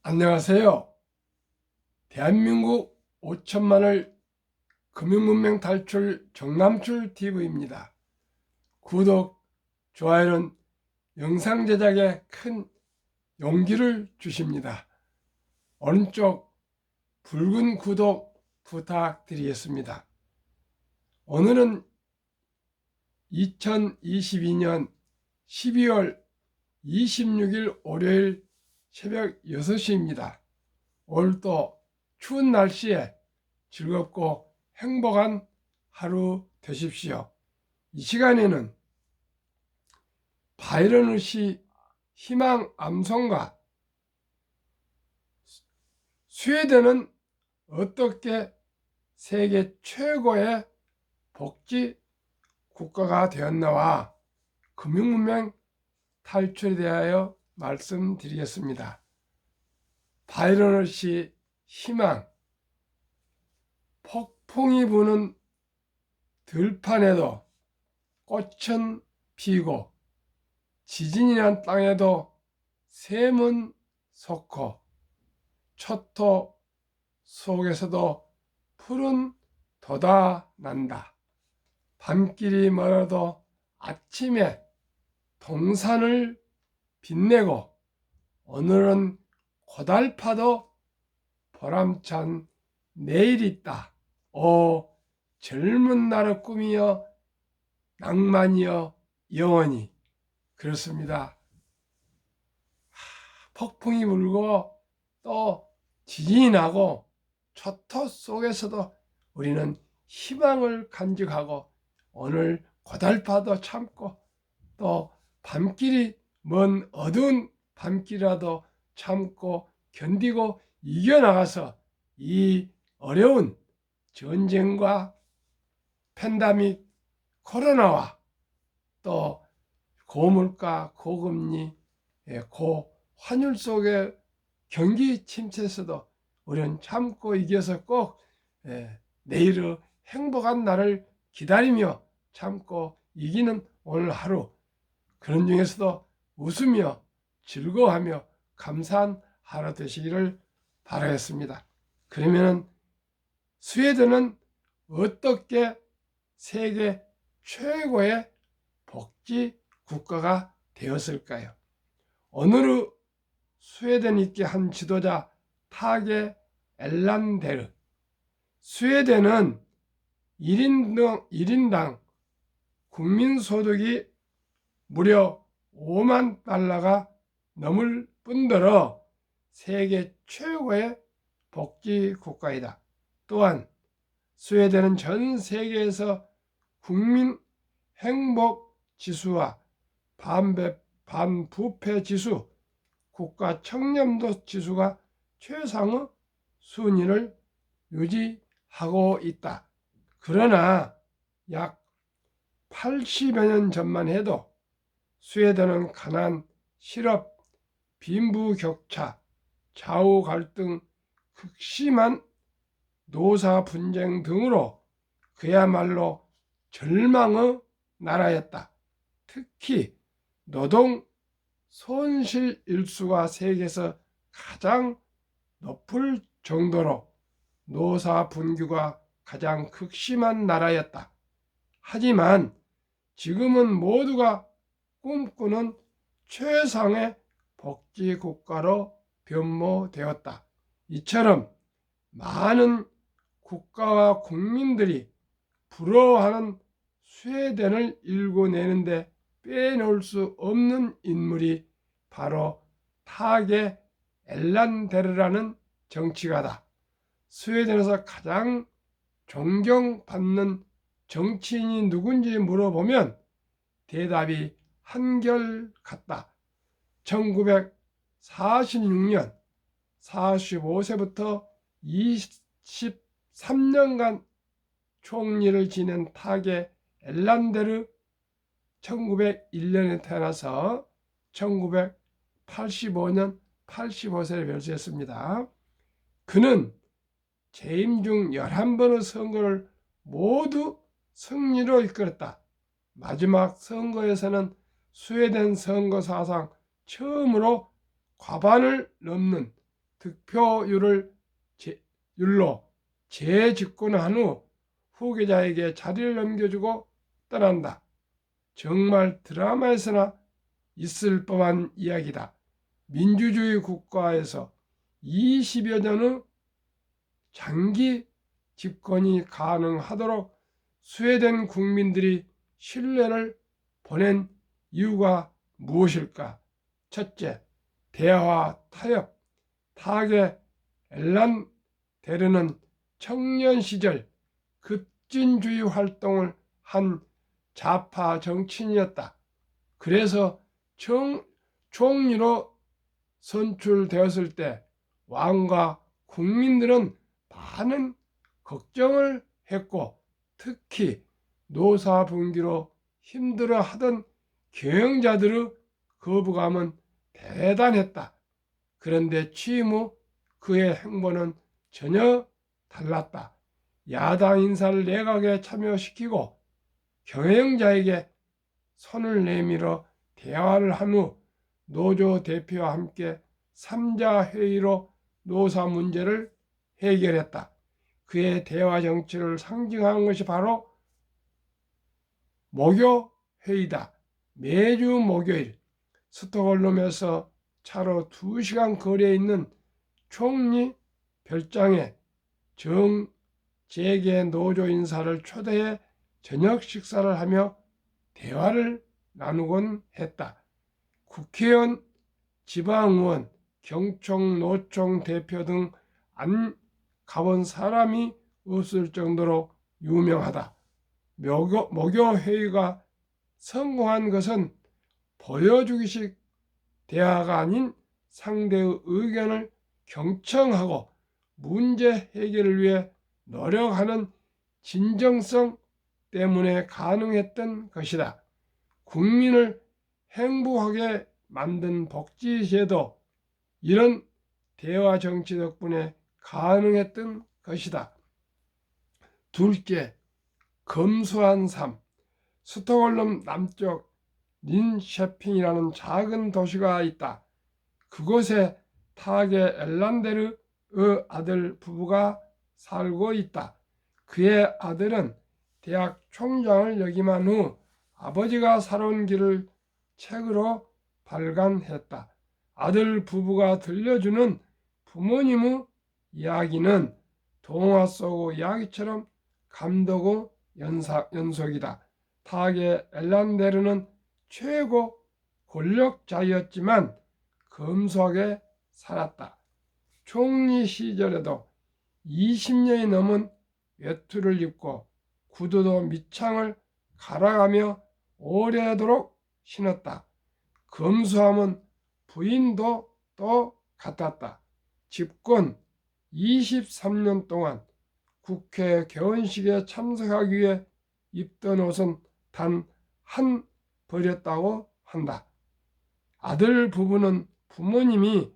안녕하세요. 대한민국 5천만을 금융문명 탈출 정남출 TV입니다. 구독, 좋아요는 영상 제작에 큰 용기를 주십니다. 오른쪽 붉은 구독 부탁드리겠습니다. 오늘은 2022년 12월 26일 월요일 새벽 6시입니다. 오늘도 추운 날씨에 즐겁고 행복한 하루 되십시오. 이 시간에는 바이런 시 희망 암송가 스웨덴은 어떻게 세계 최고의 복지 국가가 되었나와 금융문명 탈출에 대하여 말씀드리겠습니다. 바이런 시 희망. 폭풍이 부는 들판에도 꽃은 피고 지진이 난 땅에도 샘은 솟고 초토 속에서도 푸른 돋아난다. 밤길이 멀어도 아침에 동산을 빛내고 오늘은 고달파도 보람찬 내일이 있다. 오 젊은 날의 꿈이여 낭만이여 영원히. 그렇습니다. 폭풍이 불고 또 지진이 나고 초토 속에서도 우리는 희망을 간직하고 오늘 고달파도 참고 또 밤길이 먼 어두운 밤길이라도 참고 견디고 이겨나가서 이 어려운 전쟁과 팬데믹 코로나와 또 고물가 고금리 고환율 속의 경기 침체에서도 우리는 참고 이겨서 꼭 내일의 행복한 날을 기다리며 참고 이기는 오늘 하루, 그런 중에서도 웃으며 즐거워하며 감사한 하루 되시기를 바라겠습니다. 그러면 스웨덴은 어떻게 세계 최고의 복지 국가가 되었을까요? 오늘의 스웨덴 있게 한 지도자 타게 엘란데르. 스웨덴은 1인당 국민소득이 무려 5만 달러가 넘을 뿐더러 세계 최고의 복지 국가이다. 또한 스웨덴은 전 세계에서 국민 행복 지수와 반부패 지수, 국가 청렴도 지수가 최상의 순위를 유지하고 있다. 그러나 약 80여 년 전만 해도 스웨덴은 가난, 실업, 빈부격차, 좌우 갈등, 극심한 노사 분쟁 등으로 그야말로 절망의 나라였다. 특히 노동 손실 일수가 세계에서 가장 높을 정도로 노사 분규가 가장 극심한 나라였다. 하지만 지금은 모두가 꿈꾸는 최상의 복지 국가로 변모되었다. 이처럼 많은 국가와 국민들이 부러워하는 스웨덴을 일궈내는데 빼놓을 수 없는 인물이 바로 타게 엘란데르라는 정치가다. 스웨덴에서 가장 존경받는 정치인이 누군지 물어보면 대답이 한결같다. 1946년 45세부터 23년간 총리를 지낸 타게 엘란데르, 1901년에 태어나서 1985년 85세를 별세했습니다. 그는 재임 중 11번의 선거를 모두 승리로 이끌었다. 마지막 선거에서는 스웨덴 선거 사상 처음으로 과반을 넘는 득표율로 재집권한 후 후계자에게 자리를 넘겨주고 떠난다. 정말 드라마에서나 있을 법한 이야기다. 민주주의 국가에서 20여 년 후 장기 집권이 가능하도록 스웨덴 국민들이 신뢰를 보낸 이유가 무엇일까? 첫째, 대화 타협. 타게 엘란데르는 청년 시절 급진주의 활동을 한 좌파 정치인이었다. 그래서 총리로 선출되었을 때 왕과 국민들은 많은 걱정을 했고, 특히 노사분기로 힘들어하던 경영자들의 거부감은 대단했다. 그런데 취임 후 그의 행보는 전혀 달랐다. 야당 인사를 내각에 참여시키고 경영자에게 손을 내밀어 대화를 한 후 노조 대표와 함께 3자 회의로 노사 문제를 해결했다. 그의 대화 정치를 상징하는 것이 바로 목요회의다. 매주 목요일 스톡홀름에서 차로 2시간 거리에 있는 총리 별장에 정재계 노조 인사를 초대해 저녁 식사를 하며 대화를 나누곤 했다. 국회의원, 지방의원, 경총, 노총 대표 등 안 가본 사람이 없을 정도로 유명하다. 목요회의가 성공한 것은 보여주기식 대화가 아닌 상대의 의견을 경청하고 문제 해결을 위해 노력하는 진정성 때문에 가능했던 것이다. 국민을 행복하게 만든 복지제도, 이런 대화 정치 덕분에 가능했던 것이다. 둘째, 검소한 삶. 스톡홀름 남쪽 린셰핑이라는 작은 도시가 있다. 그곳에 타게 엘란데르의 아들 부부가 살고 있다. 그의 아들은 대학 총장을 역임한 후 아버지가 살아온 길을 책으로 발간했다. 아들 부부가 들려주는 부모님의 이야기는 동화 속 이야기처럼 감동의 연속이다. 타게 엘란데르는 최고 권력자였지만 검소하게 살았다. 총리 시절에도 20년이 넘은 외투를 입고 구두도 밑창을 갈아가며 오래도록 신었다. 검소함은 부인도 또 같았다. 집권 23년 동안 국회 개원식에 참석하기 위해 입던 옷은 단 한 벌이었다고 한다. 아들 부부는 부모님이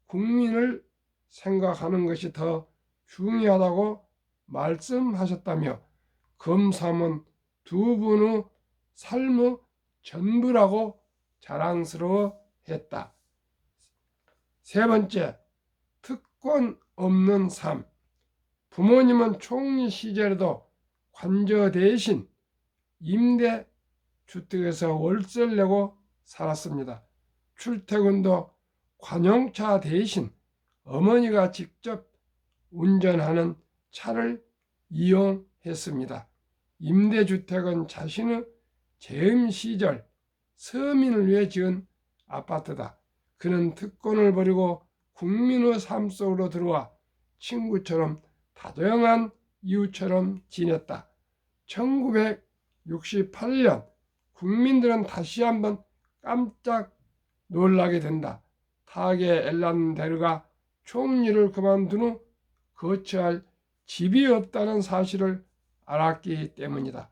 국민을 생각하는 것이 더 중요하다고 말씀하셨다며 검소함은 두 분의 삶의 전부라고 자랑스러워했다. 세 번째, 특권 없는 삶. 부모님은 총리 시절에도 관저 대신 임대주택에서 월세를 내고 살았습니다. 출퇴근도 관용차 대신 어머니가 직접 운전하는 차를 이용했습니다. 임대주택은 자신의 재임 시절 서민을 위해 지은 아파트다. 그는 특권을 버리고 국민의 삶 속으로 들어와 친구처럼 다정한 이웃처럼 지냈다. 1968년 국민들은 다시 한번 깜짝 놀라게 된다. 타게 엘란데르가 총리를 그만둔 후 거처할 집이 없다는 사실을 알았기 때문이다.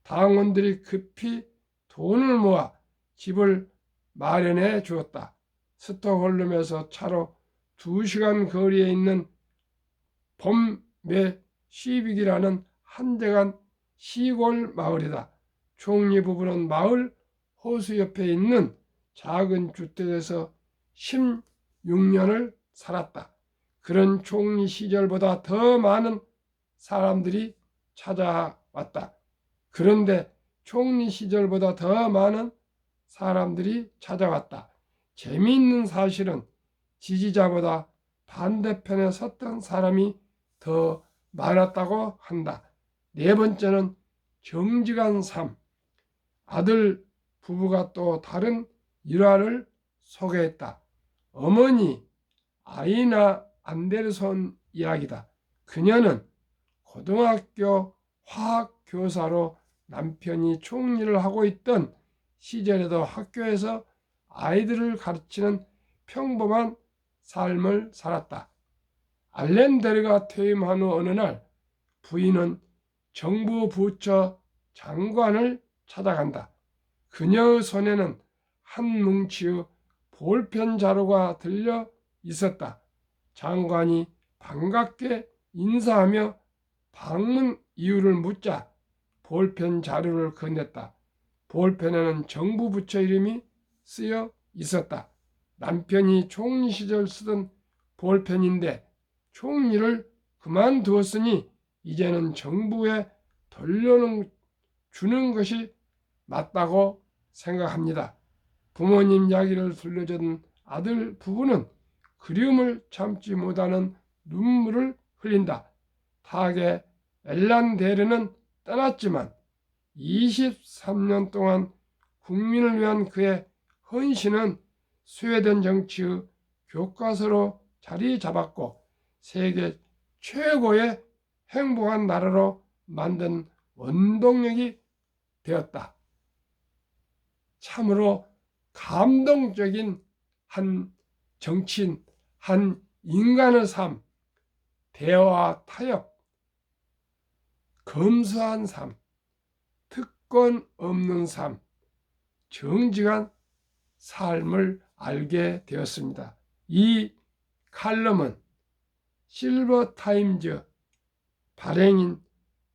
당원들이 급히 돈을 모아 집을 마련해 주었다. 스톡홀름에서 차로 2시간 거리에 있는 봄메시빅이라는 한적한 시골 마을이다. 총리 부부는 마을 호수 옆에 있는 작은 주택에서 16년을 살았다. 그런 총리 시절보다 더 많은 사람들이 찾아왔다. 그런데 총리 시절보다 더 많은 사람들이 찾아왔다. 재미있는 사실은 지지자보다 반대편에 섰던 사람이 더 많았다고 한다. 네 번째는 정직한 삶. 아들 부부가 또 다른 일화를 소개했다. 어머니 아이나 안데르손 이야기다. 그녀는 고등학교 화학 교사로 남편이 총리를 하고 있던 시절에도 학교에서 아이들을 가르치는 평범한 삶을 살았다. 알렌데르가 퇴임한 후 어느 날 부인은 정부 부처 장관을 찾아간다. 그녀의 손에는 한 뭉치의 볼펜 자루가 들려 있었다. 장관이 반갑게 인사하며 방문 이유를 묻자 볼펜 자루를 건넸다. 볼펜에는 정부 부처 이름이 쓰여 있었다. 남편이 총리 시절 쓰던 볼펜인데 총리를 그만두었으니 이제는 정부에 돌려주는 것이 맞다고 생각합니다. 부모님 이야기를 들려준 아들 부부는 그리움을 참지 못하는 눈물을 흘린다. 타계 엘란데르는 떠났지만 23년 동안 국민을 위한 그의 헌신은 스웨덴 정치의 교과서로 자리 잡았고 세계 최고의 행복한 나라로 만든 원동력이 되었다. 참으로 감동적인 한 정치인, 한 인간의 삶, 대화 타협, 검소한 삶, 특권 없는 삶, 정직한 삶을 알게 되었습니다. 이 칼럼은 실버타임즈 발행인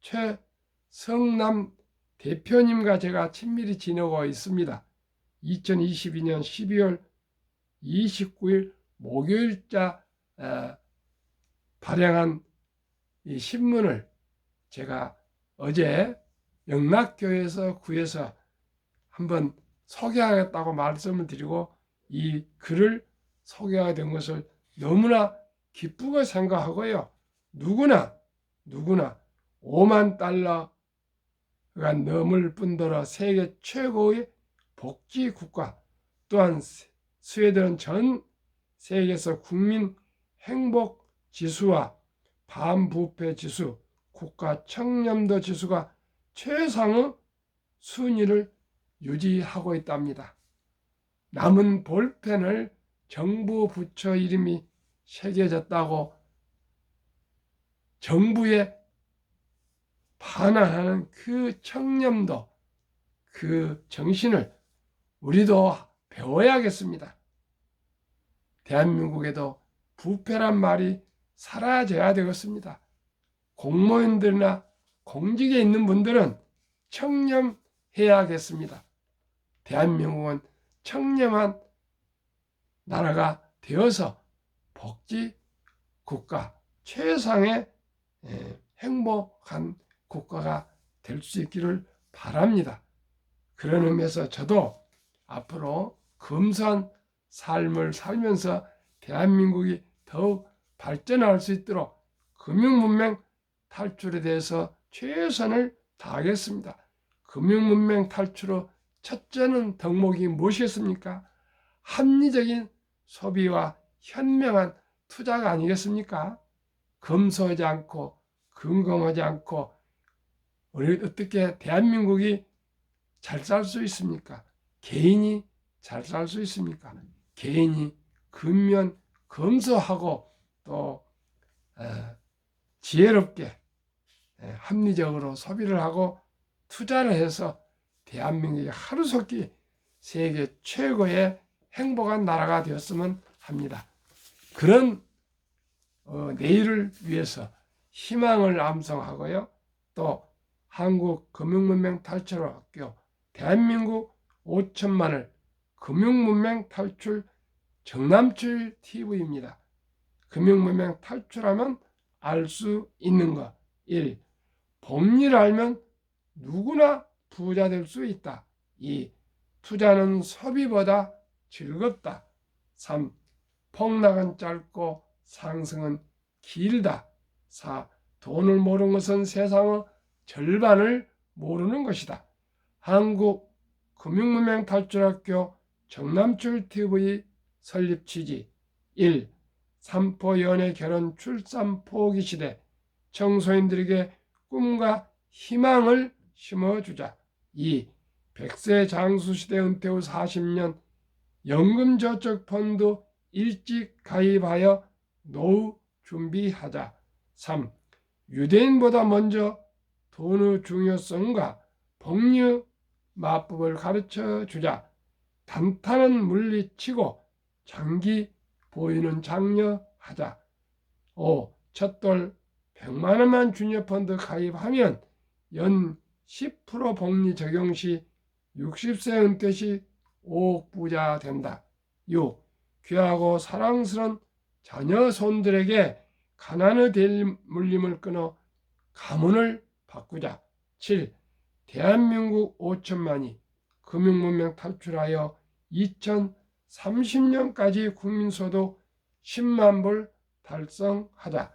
최성남 대표님과 제가 친밀히 지내고 있습니다. 2022년 12월 29일 목요일자 발행한 이 신문을 제가 어제 영락교회에서 구해서 한번 소개하겠다고 말씀을 드리고 이 글을 소개하게 된 것을 너무나 기쁘게 생각하고요. 누구나 5만 달러가 넘을 뿐더러 세계 최고의 복지 국가, 또한 스웨덴은 전 세계에서 국민 행복 지수와 반부패 지수, 국가 청렴도 지수가 최상의 순위를 유지하고 있답니다. 남은 볼펜을 정부 부처 이름이 새겨졌다고 정부에 반항하는 그 청렴도, 그 정신을 우리도 배워야겠습니다. 대한민국에도 부패란 말이 사라져야 되겠습니다. 공무원들이나 공직에 있는 분들은 청렴해야겠습니다. 대한민국은 청렴한 나라가 되어서 복지 국가, 최상의 행복한 국가가 될 수 있기를 바랍니다. 그런 의미에서 저도 앞으로 검소한 삶을 살면서 대한민국이 더욱 발전할 수 있도록 금융문맹 탈출에 대해서 최선을 다하겠습니다. 금융문맹 탈출의 첫째는 덕목이 무엇이겠습니까? 합리적인 소비와 현명한 투자가 아니겠습니까? 검소하지 않고 금검하지 않고 우리 어떻게 대한민국이 잘 살 수 있습니까? 개인이 잘 살 수 있습니까? 개인이 근면 검소하고 또 지혜롭게 합리적으로 소비를 하고 투자를 해서 대한민국이 하루속히 세계 최고의 행복한 나라가 되었으면 합니다. 그런 내일을 위해서 희망을 암송하고요. 또 한국금융문맹 탈출학교 대한민국 5천만을 금융문맹 탈출 정남출 TV입니다. 금융문명 탈출하면 알 수 있는 것. 1. 복리를 알면 누구나 부자 될 수 있다. 2. 투자는 소비보다 즐겁다. 3. 폭락은 짧고 상승은 길다. 4. 돈을 모르는 것은 세상의 절반을 모르는 것이다. 한국 금융문명 탈출학교 정남출 TV 설립 취지. 1. 삼포 연애 결혼 출산 포기 시대 청소년들에게 꿈과 희망을 심어주자. 2. 100세 장수 시대 은퇴 후 40년 연금저축펀드 일찍 가입하여 노후 준비하자. 3. 유대인보다 먼저 돈의 중요성과 복리 마법을 가르쳐 주자. 단타는 물리치고 장기 보유는 장려하자. 5. 첫돌 100만 원만 주니어펀드 가입하면 연 10% 복리 적용 시 60세 은퇴 시 5억 부자 된다. 6. 귀하고 사랑스러운 자녀 손들에게 가난의 대물림을 끊어 가문을 바꾸자. 7. 대한민국 5천만이 금융문명 탈출하여 2030년까지 국민소득 10만 불 달성하자.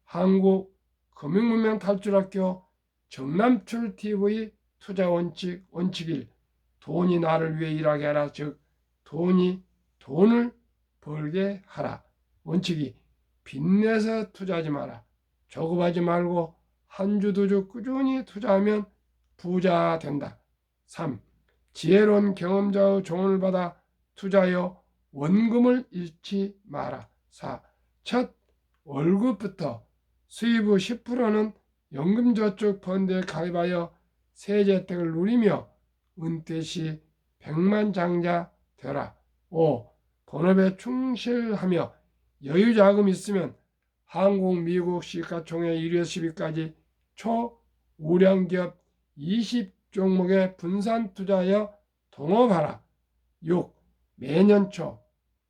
한국 금융문명 탈출학교 정남출 TV 투자 원칙 1. 돈이 나를 위해 일하게 하라. 즉 돈이 돈을 벌게 하라. 원칙 2. 빚내서 투자하지 마라. 조급하지 말고 한 주 두 주 꾸준히 투자하면 부자 된다. 3. 지혜로운 경험자의 조언을 받아 투자하여 원금을 잃지 마라. 4. 첫 월급부터 수입의 10%는 연금저축펀드에 가입하여 세제 혜택을 누리며 은퇴 시 백만장자 되라. 5. 본업에 충실하며 여유자금 있으면 한국, 미국 시가총액 1위에서 10위까지 초우량기업 20종목에 분산 투자하여 동업하라. 6. 매년 초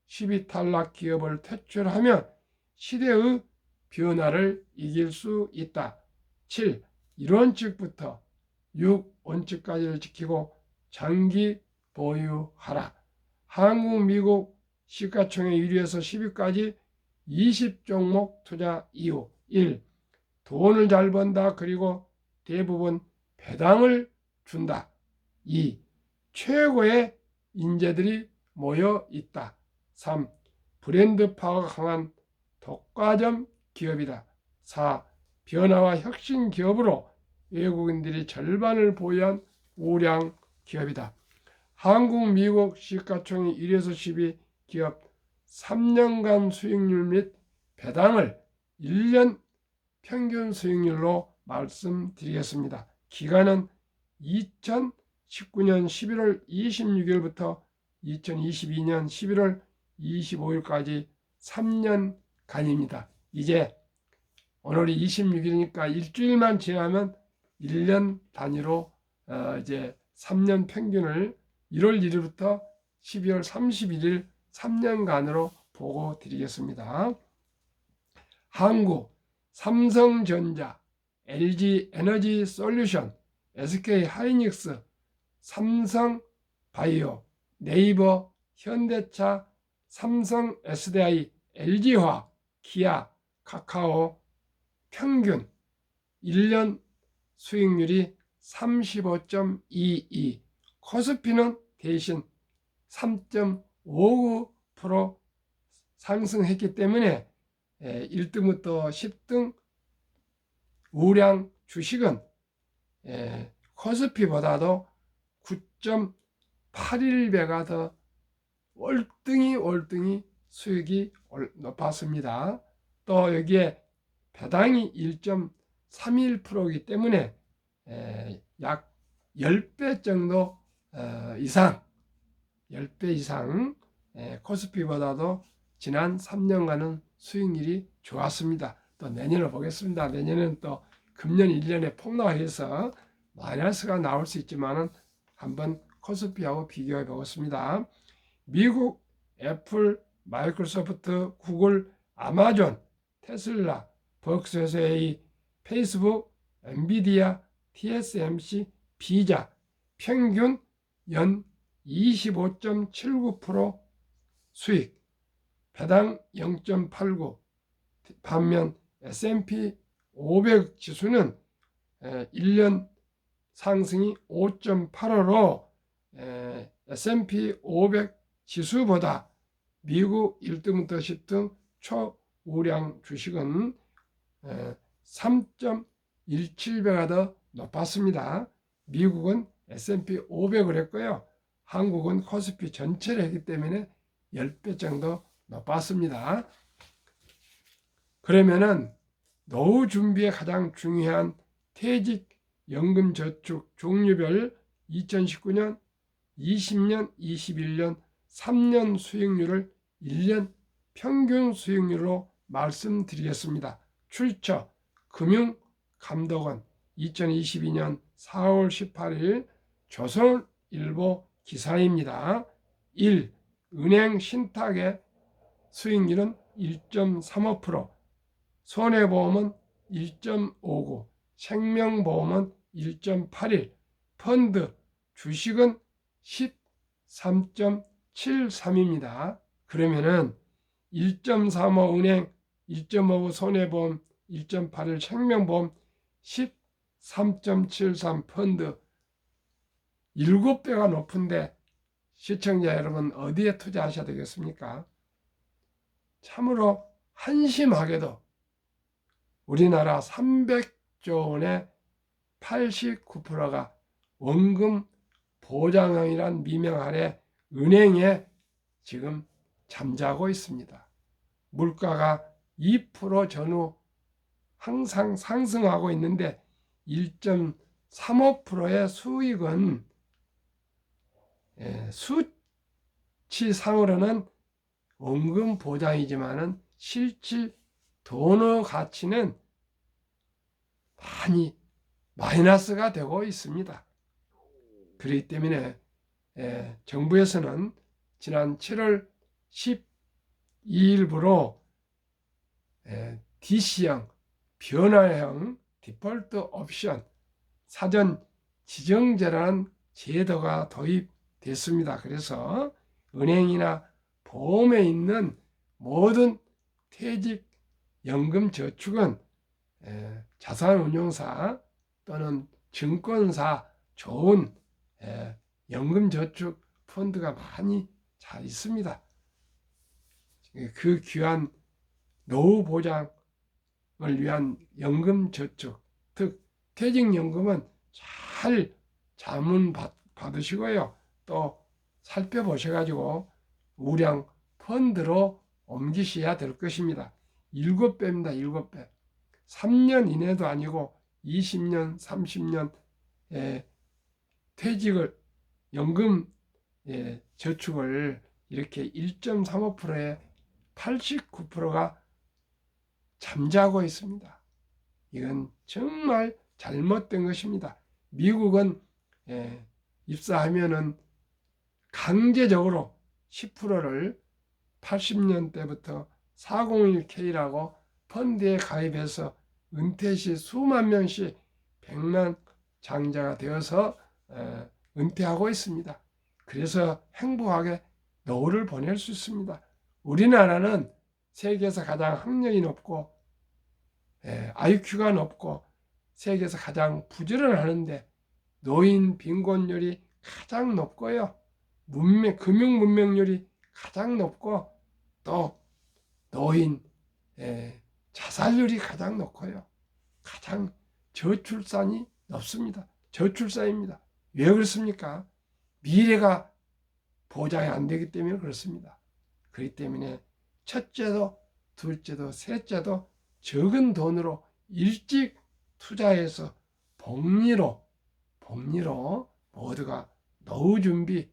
10위 탈락 기업을 퇴출하면 시대의 변화를 이길 수 있다. 7. 1원칙부터 6원칙까지를 지키고 장기 보유하라. 한국, 미국 시가총액 1위에서 10위까지 20종목 투자 이유. 1. 돈을 잘 번다. 그리고 대부분 배당을 준다. 2. 최고의 인재들이 모여 있다. 3. 브랜드 파워가 강한 독과점 기업이다. 4. 변화와 혁신 기업으로 외국인들이 절반을 보유한 우량 기업이다. 한국, 미국 시가총액 1위에서 10위 기업 3년간 수익률 및 배당을 1년 평균 수익률로 말씀드리겠습니다. 기간은 2019년 11월 26일부터 2022년 11월 25일까지 3년간입니다. 이제 오늘이 26일이니까 일주일만 지나면 1년 단위로 이제 3년 평균을 1월 1일부터 12월 31일 3년간으로 보고 드리겠습니다. 한국, 삼성전자, LG 에너지 솔루션, SK 하이닉스, 삼성바이오, 네이버, 현대차, 삼성 SDI, LG화학, 기아, 카카오 평균 1년 수익률이 35.22, 코스피는 대신 3.59% 상승했기 때문에 1등부터 10등 우량 주식은 코스피보다도 9.81배가 더 월등히 수익이 높았습니다. 또 여기에 배당이 1.31%이기 때문에 약 10배 정도 이상 10배 이상 코스피보다도 지난 3년간은 수익률이 좋았습니다. 또 내년을 보겠습니다. 내년은 또 금년 1년에 폭락해서 마이너스가 나올 수 있지만은 한번 코스피하고 비교해 보겠습니다. 미국 애플, 마이크로소프트, 구글, 아마존, 테슬라, 버크셔 페이스북, 엔비디아, TSMC, 비자 평균 연 25.79% 수익, 배당 0.89. 반면 S&P 500 지수는 1년 상승이 5.85로 S&P 500 지수보다 미국 1등부터 10등 초우량 주식은 3.17배가 더 높았습니다. 미국은 S&P 500을 했고요. 한국은 코스피 전체를 했기 때문에 10배 정도 높았습니다. 그러면은 노후 준비에 가장 중요한 퇴직연금저축 종류별 2019년, 20년, 21년 3년 수익률을 1년 평균 수익률로 말씀드리겠습니다. 출처 금융감독원 2022년 4월 18일 조선일보 기사입니다. 1. 은행 신탁의 수익률은 1.35%, 손해보험은 1.59, 생명보험은 1.81, 펀드, 주식은 13.73입니다. 그러면은 1.35 은행, 1.59 손해보험, 1.81 생명보험, 13.73 펀드 7배가 높은데 시청자 여러분 어디에 투자하셔야 되겠습니까? 참으로 한심하게도 우리나라 300조 원의 89%가 원금 보장형이란 미명 아래 은행에 지금 잠자고 있습니다. 물가가 2% 전후 항상 상승하고 있는데 1.35%의 수익은 수치상으로는 원금 보장이지만은 실질 돈의 가치는 많이 마이너스가 되고 있습니다. 그렇기 때문에 정부에서는 지난 7월 12일부로 DC형, 변화형 디폴트 옵션 사전 지정제라는 제도가 도입됐습니다. 그래서 은행이나 보험에 있는 모든 퇴직연금 저축은 자산운용사 또는 증권사 좋은 연금저축 펀드가 많이 잘 있습니다. 그 귀한 노후 보장을 위한 연금저축, 즉 퇴직연금은 잘 자문 받으시고요. 또 살펴보셔가지고 우량 펀드로 옮기셔야 될 것입니다. 7배입니다. 7배. 3년 이내도 아니고 20년, 30년 퇴직을 연금 저축을 이렇게 1.35%에 89%가 잠자고 있습니다. 이건 정말 잘못된 것입니다. 미국은 입사하면은 강제적으로 10%를 80년대부터 401k라고 펀드에 가입해서 은퇴 시 수만 명씩 100만 장자가 되어서 은퇴하고 있습니다. 그래서 행복하게 노후를 보낼 수 있습니다. 우리나라는 세계에서 가장 학력이 높고 IQ가 높고 세계에서 가장 부지런하는데 노인 빈곤율이 가장 높고요. 금융 문명률이 가장 높고 또 노인 자살률이 가장 높고요. 가장 저출산이 높습니다. 저출산입니다. 왜 그렇습니까? 미래가 보장이 안 되기 때문에 그렇습니다. 그렇기 때문에 첫째도 둘째도 셋째도 적은 돈으로 일찍 투자해서 복리로 모두가 노후 준비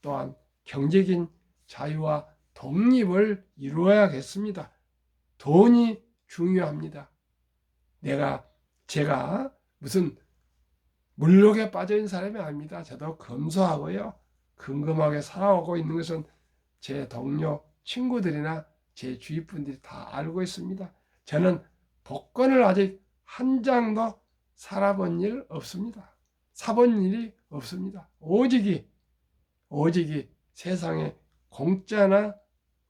또한 경제적인 자유와 독립을 이루어야겠습니다. 돈이 중요합니다. 제가 무슨 물욕에 빠져 있는 사람이 아닙니다. 저도 검소하고요. 근검하게 살아오고 있는 것은 제 동료 친구들이나 제 주위 분들이 다 알고 있습니다. 저는 복권을 아직 한 장도 살아본 일 없습니다. 사본 일이 없습니다. 오직이 세상에 공짜가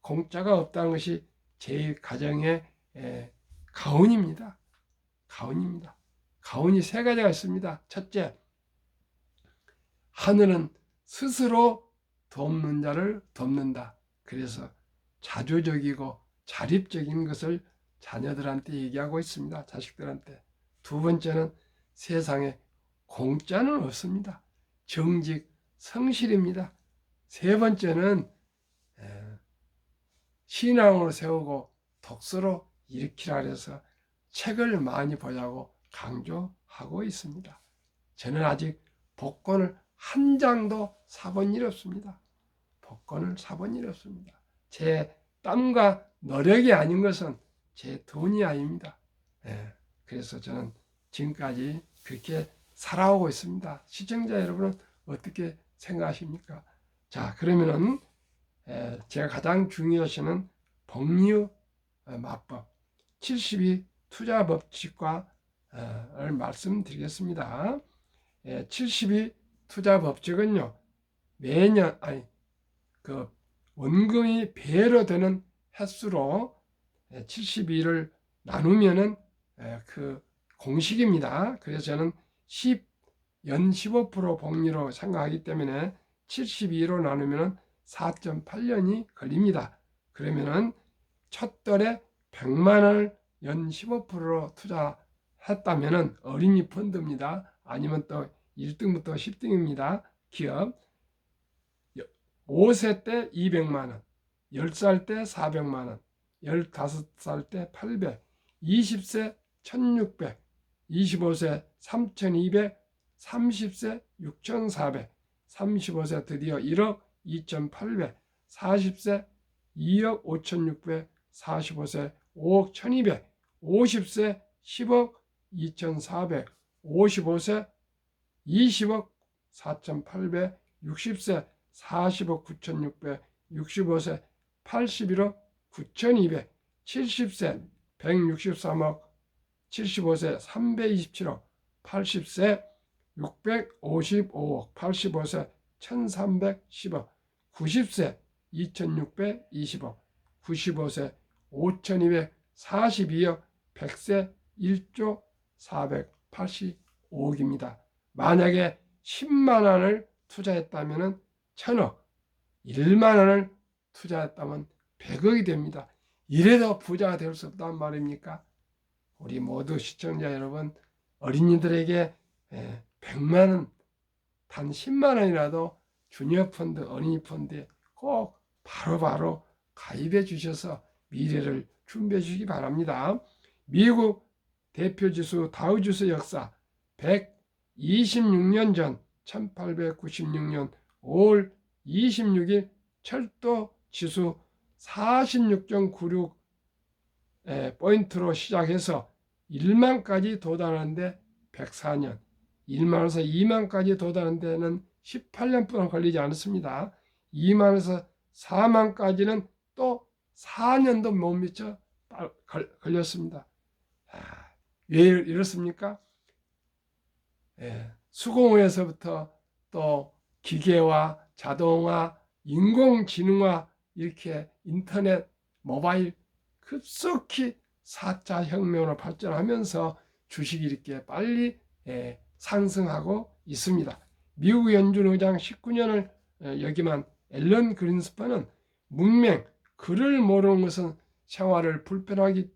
없다는 것이 제 가정의 가훈입니다. 가훈이 세 가지가 있습니다. 첫째, 하늘은 스스로 돕는 자를 돕는다. 그래서 자조적이고 자립적인 것을 자녀들한테 얘기하고 있습니다. 자식들한테. 두 번째는 세상에 공짜는 없습니다. 정직, 성실입니다. 세 번째는 신앙으로 세우고 독서로 일으키라 해서 책을 많이 보자고 강조하고 있습니다. 저는 아직 복권을 한 장도 사본 일 없습니다. 복권을 사본 일 없습니다. 제 땀과 노력이 아닌 것은 제 돈이 아닙니다. 그래서 저는 지금까지 그렇게 살아오고 있습니다. 시청자 여러분은 어떻게 생각하십니까? 자, 그러면은 제가 가장 중요시하는 복리 마법 72 투자 법칙과 를 말씀드리겠습니다. 72 투자 법칙은요, 매년 그 원금이 배로 되는 횟수로 72를 나누면은 그 공식입니다. 그래서 저는 연 15% 복리로 생각하기 때문에 72로 나누면 4.8년이 걸립니다. 그러면은 첫 달에 100만 원을 연 15%로 투자했다면은 어린이 펀드입니다. 아니면 또 1등부터 10등입니다. 기업. 5세 때 200만 원, 10살 때 400만 원, 15살 때 800, 20세 1600, 25세 3200, 30세 6400, 35세 드디어 1억 2800, 40세 2억 5600, 45세 5억 1200, 50세 10억 2400, 55세 20억 4800, 60세 40억 9600, 65세 81억 9200, 70세 163억, 75세 327억, 80세 655억, 85세 1310억, 90세 2620억, 95세 5242억, 100세 1조 485억입니다. 만약에 10만 원을 투자했다면 1000억, 1만 원을 투자했다면 100억이 됩니다. 이래도 부자가 될 수 없단 말입니까? 우리 모두 시청자 여러분, 어린이들에게 100만 원, 단 10만 원이라도 주니어 펀드, 어린이 펀드에 꼭 바로바로 가입해 주셔서 미래를 준비해 주시기 바랍니다. 미국 대표지수 다우지수 역사 126년 전 1896년 5월 26일 철도 지수 46.96 포인트로 시작해서 1만까지 도달하는데 104년, 1만에서 2만까지 도달하는 데는 18년뿐 걸리지 않았습니다. 2만에서 4만까지는 또 4년도 못 미쳐 걸렸습니다. 왜 이렇습니까? 수공업에서부터 또 기계화, 자동화, 인공지능화, 이렇게 인터넷, 모바일 급속히 4차 혁명으로 발전하면서 주식이 이렇게 빨리 상승하고 있습니다. 미국 연준 의장 19년을 역임한 앨런 그린스판은 문맹, 글을 모르는 것은 생활을 불편하게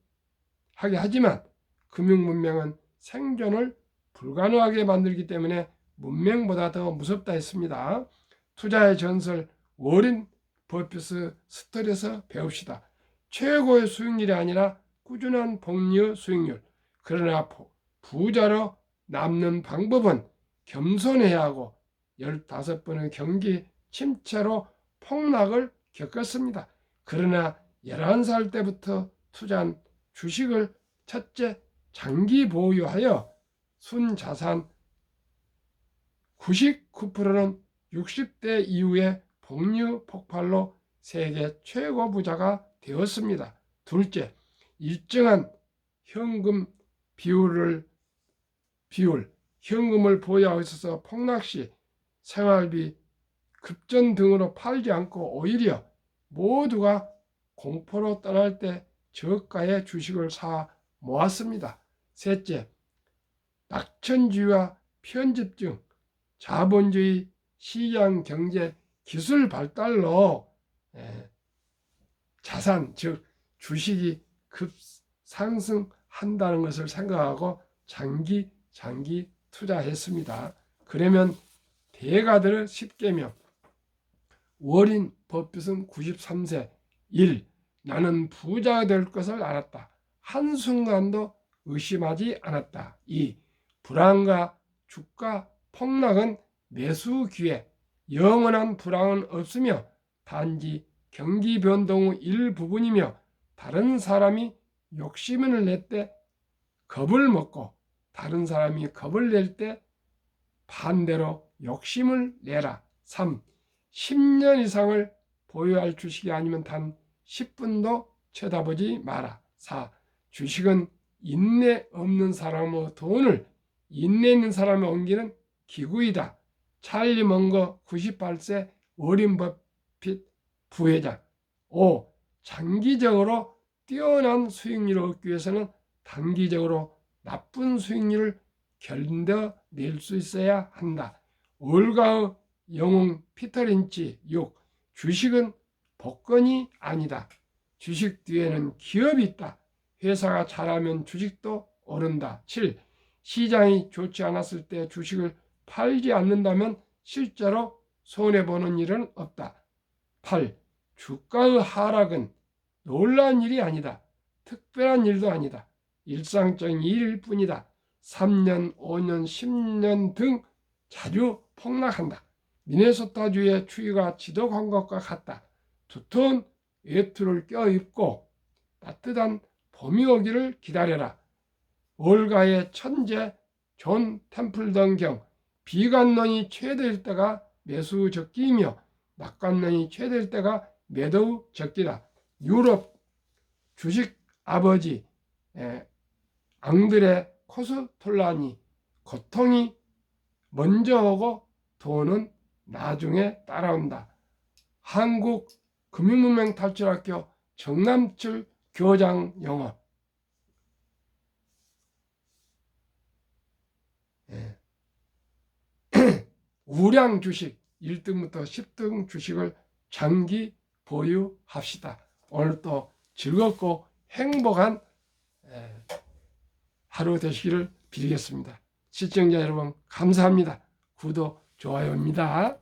하지만 금융 문명은 생존을 불가능하게 만들기 때문에 문맹보다 더 무섭다 했습니다. 투자의 전설 워렌 버핏 스토리에서 배웁시다. 최고의 수익률이 아니라 꾸준한 복리 수익률. 그러나 부자로 남는 방법은 겸손해야 하고 15번의 경기 침체로 폭락을 겪었습니다. 그러나 11살 때부터 투자한 주식을 첫째 장기 보유하여 순자산 99%는 60대 이후에 복리 폭발로 세계 최고 부자가 되었습니다. 둘째, 일정한 현금을 보유하고 있어서 폭락 시 생활비, 급전 등으로 팔지 않고 오히려 모두가 공포로 떠날 때 저가의 주식을 사 모았습니다. 셋째, 낙천주의와 편집증, 자본주의 시장 경제 기술 발달로 자산, 즉 주식이 급상승한다는 것을 생각하고 장기 투자했습니다. 그러면 대가들의 10계명. 워린 버핏은 93세 1. 나는 부자가 될 것을 알았다. 한순간도 의심하지 않았다. 2. 불황과 주가 폭락은 매수 기회, 영원한 불황은 없으며 단지 경기 변동 후 일부분이며 다른 사람이 욕심을 낼 때 겁을 먹고 다른 사람이 겁을 낼 때 반대로 욕심을 내라. 3. 10년 이상을 보유할 주식이 아니면 단 10분도 쳐다보지 마라. 4. 주식은 인내 없는 사람의 돈을 인내 있는 사람에 옮기는 기구이다. 찰리 먼거 98세 워린 버핏 부회장. 5. 장기적으로 뛰어난 수익률을 얻기 위해서는 단기적으로 나쁜 수익률을 견뎌낼 수 있어야 한다. 올가의 영웅 피터 린치. 6. 주식은 복권이 아니다. 주식 뒤에는 기업이 있다. 회사가 잘하면 주식도 오른다. 7. 시장이 좋지 않았을 때 주식을 팔지 않는다면 실제로 손해보는 일은 없다. 8. 주가의 하락은 놀라운 일이 아니다. 특별한 일도 아니다. 일상적인 일일 뿐이다. 3년, 5년, 10년 등 자주 폭락한다. 미네소타주의 추위가 지독한 것과 같다. 두터운 외투를 껴입고 따뜻한 봄이 오기를 기다려라. 올가의 천재 존 템플던경. 비관론이 최대일 때가 매수 적기이며 낙관론이 최대일 때가 매도 적기다. 유럽 주식 아버지 앙드레 코스톨라니. 고통이 먼저 오고 돈은 나중에 따라온다. 한국 금융문명 탈출학교 정남철 교장 영어. 우량 주식 1등부터 10등 주식을 장기 보유합시다. 오늘 또 즐겁고 행복한 하루 되시기를 빌겠습니다. 시청자 여러분 감사합니다. 구독, 좋아요입니다.